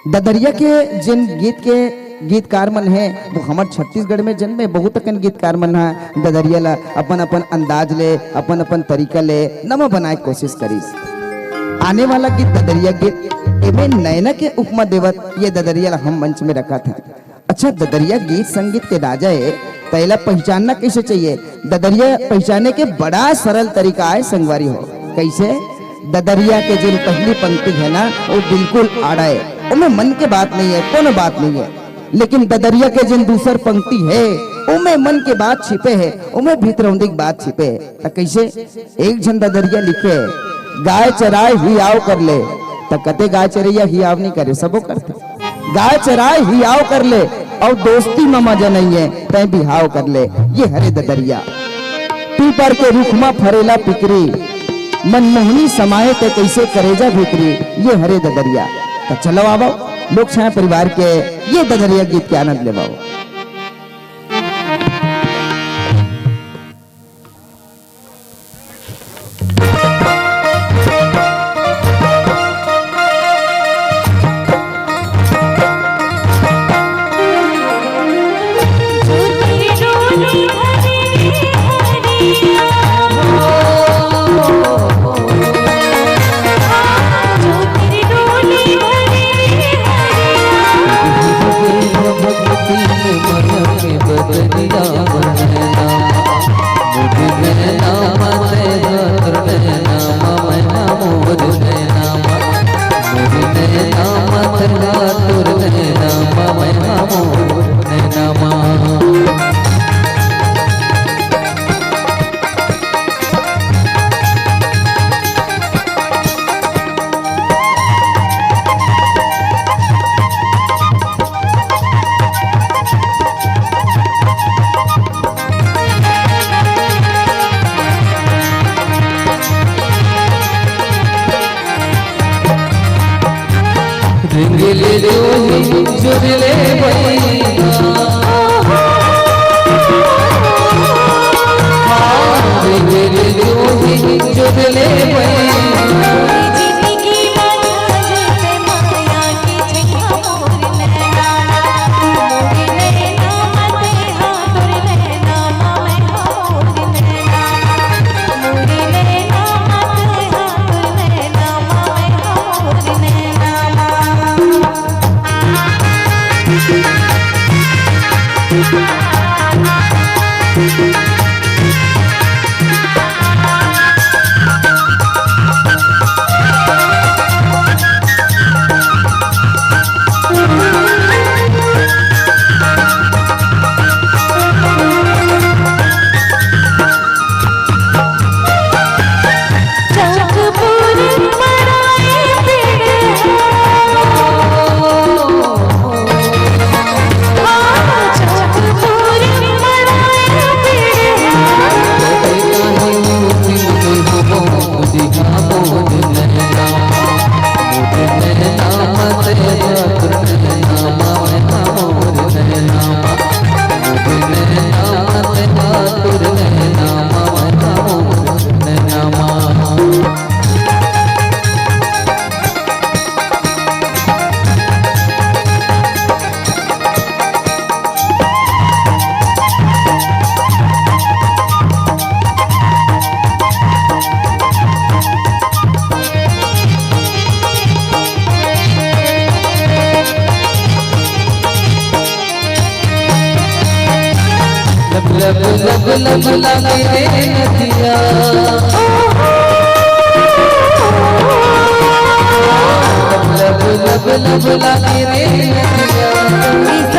ददरिया के जिन गीत के गीतकार मन है वो हमार छत्तीसगढ़ में जन्मे बहुत अकन गीतकार मन है ददरिया ला अपन अपन अंदाज ले अपन अपन तरीका ले नमा बनाए कोशिश करीस। आने वाला गीत ददरिया गीत एमे नैना के उपमा देवत ये ददरिया ला हम मंच में रखा था। अच्छा, ददरिया गीत संगीत के राजा है, पहला पहचानना कैसे चाहिए? ददरिया पहचाने के बड़ा सरल तरीका है संगवारी हो। कैसे? ददरिया के जिन पहली पंक्ति है ना वो बिल्कुल आड़ा है, उनमें मन के बात नहीं है, कोनो बात नहीं है। लेकिन ददरिया के जिन दूसर पंक्ति है उनमें मन के बात छिपे है, उनमें भीतरौंदी की बात छिपे है। तो कैसे? एक जन ददरिया लिखे गाय चराए ही आओ कर ले, तो कते गाय चरैया ही आव नहीं करे, सबो करते। गाय चराए ही आओ कर ले और दोस्ती में मजा नहीं है तय बिहाव कर ले, ये हरे ददरिया। पीपर के रुखमा फरेला पिकरी, मनमोहनी समाये ते कैसे करेजा भिकरी, ये हरे ददरिया। तो चलो आवो लोक छाया परिवार के ये ददरिया गीत के आनंद लेवाओ। लब लब लब लगे नदिया, लब लब लब लगे नदिया।